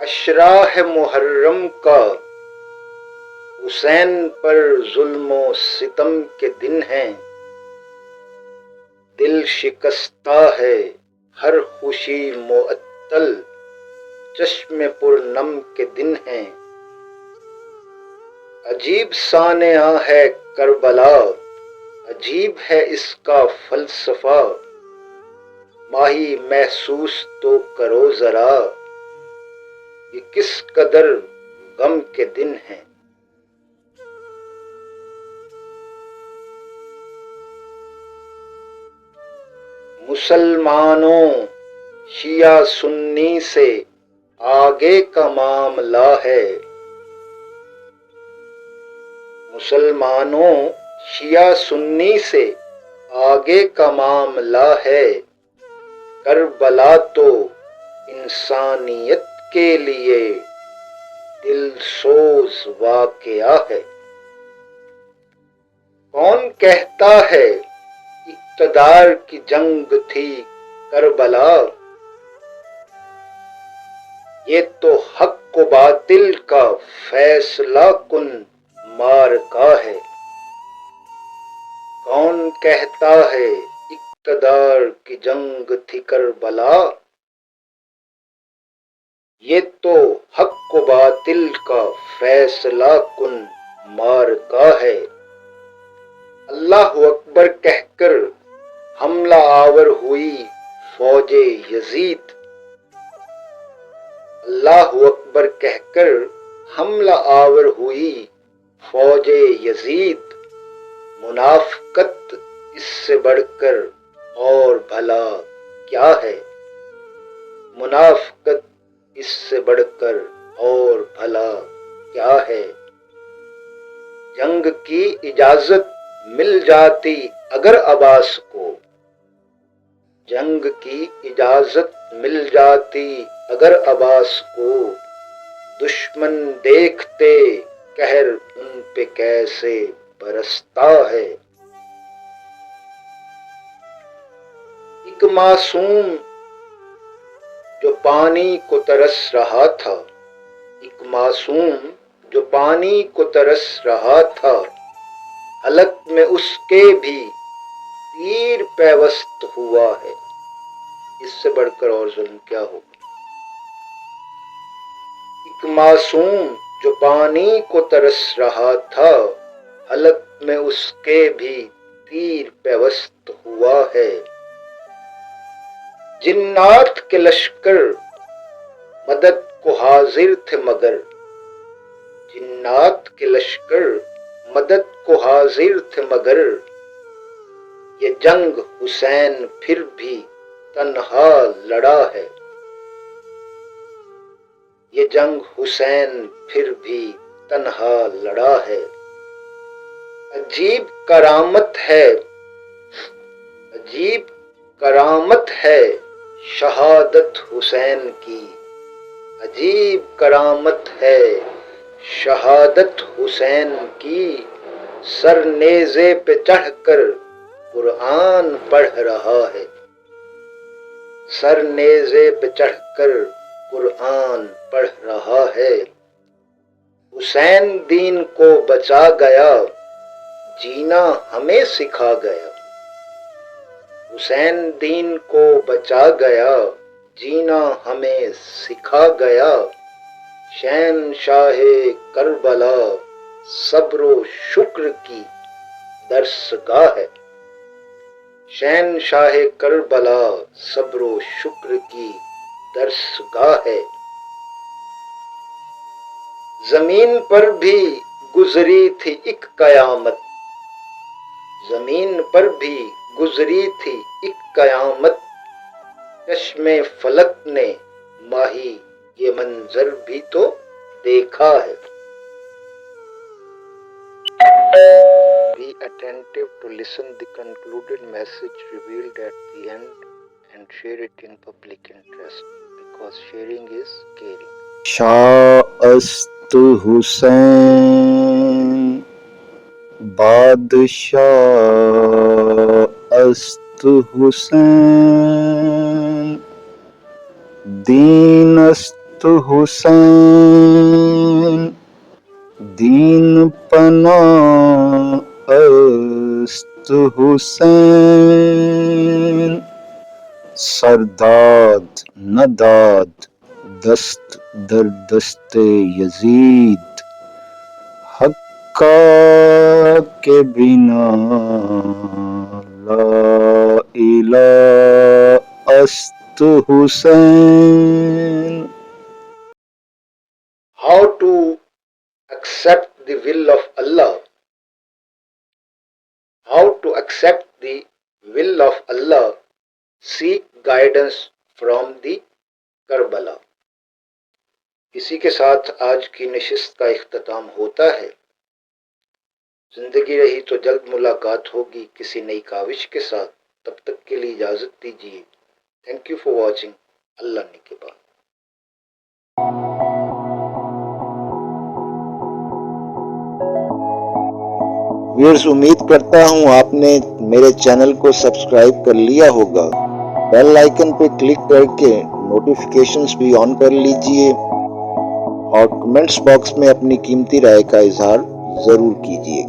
اشراح محرم کا حسین پر ظلم و ستم کے دن ہیں، دل شکستہ ہے ہر خوشی معطل، چشم پر نم کے دن ہیں۔ عجیب سانحہ ہے کربلا، عجیب ہے اس کا فلسفہ، ماہی محسوس تو کرو ذرا، یہ کس قدر غم کے دن ہیں۔ مسلمانوں شیعہ سنی سے آگے کا معاملہ ہے، مسلمانوں شیعہ سنی سے آگے کا معاملہ ہے، کربلا تو انسانیت کے لیے دل سوز واقعہ ہے۔ کون کہتا ہے اقتدار کی جنگ تھی کربلا، یہ تو حق و باطل کا فیصلہ کن معرکہ ہے۔ کون کہتا ہے اقتدار کی جنگ تھی کربلا، یہ تو حق و باطل کا فیصلہ کن معرکہ ہے۔ اللہ اکبر کہہ کر حملہ آور ہوئی فوج یزید، اللہ اکبر کہہ کر حملہ آور ہوئی فوج یزید، منافقت اس سے بڑھ کر اور بھلا کیا ہے، منافقت اس سے بڑھ کر اور بھلا کیا ہے۔ جنگ کی اجازت مل جاتی اگر عباس کو، جنگ کی اجازت مل جاتی اگر عباس کو، دشمن دیکھتے قہر ان پہ کیسے برستا ہے۔ ایک معصوم جو پانی کو ترس رہا تھا، ایک معصوم جو پانی کو ترس رہا تھا، حلق میں اس کے بھی تیر پیوست ہوا ہے، اس سے بڑھ کر اور ظلم کیا ہوگا۔ ایک معصوم جو پانی کو ترس رہا تھا، حلق میں اس کے بھی تیر پیوست ہوا ہے۔ جنات کے لشکر مدد کو حاضر تھے مگر، جنات کے لشکر مدد کو حاضر تھے مگر، یہ جنگ حسین پھر بھی تنہا لڑا ہے، یہ جنگ حسین پھر بھی تنہا لڑا ہے۔ عجیب کرامت ہے، عجیب کرامت ہے شہادت حسین کی، عجیب کرامت ہے شہادت حسین کی، سر نیزے پہ چڑھ کر قرآن پڑھ رہا ہے، سر نیزے پہ چڑھ کر قرآن پڑھ رہا ہے۔ حسین دین کو بچا گیا، جینا ہمیں سکھا گیا، حسین دین کو بچا گیا، جینا ہمیں سکھا گیا، شہنشاہ کربلا صبر و شکر کی درسگاہ ہے، شہنشاہ کربلا صبر و شکر کی درسگاہ ہے۔ زمین پر بھی گزری تھی ایک قیامت، زمین پر بھی گزری تھی ایک قیامت، چشم فلک نے ماہی یہ منظر بھی تو دیکھا ہے۔ Be attentive to listen the concluded message revealed at the end and share it in public interest because sharing is caring. شاست حسین بادشاہ است حسین، دین است حسین دین پنا است حسین سرداد نداد دست در دست یزید حقا کے بنا لا الہ است حسین. How to accept the will of Allah? How to accept the will of Allah? Seek guidance from the Karbala. اسی کے ساتھ آج کی نشست کا اختتام ہوتا ہے. زندگی رہی تو جلد ملاقات ہوگی کسی نئی کاوش کے ساتھ. تب تک کے لیے اجازت دیجیے. Thank you for watching. Allah نے کے بعد. ویئرز امید کرتا ہوں آپ نے میرے چینل کو سبسکرائب کر لیا ہوگا. بیل آئیکن پہ کلک کر کے نوٹیفیکیشنز بھی آن کر لیجئے اور کمنٹس باکس میں اپنی قیمتی رائے کا اظہار ضرور کیجیے.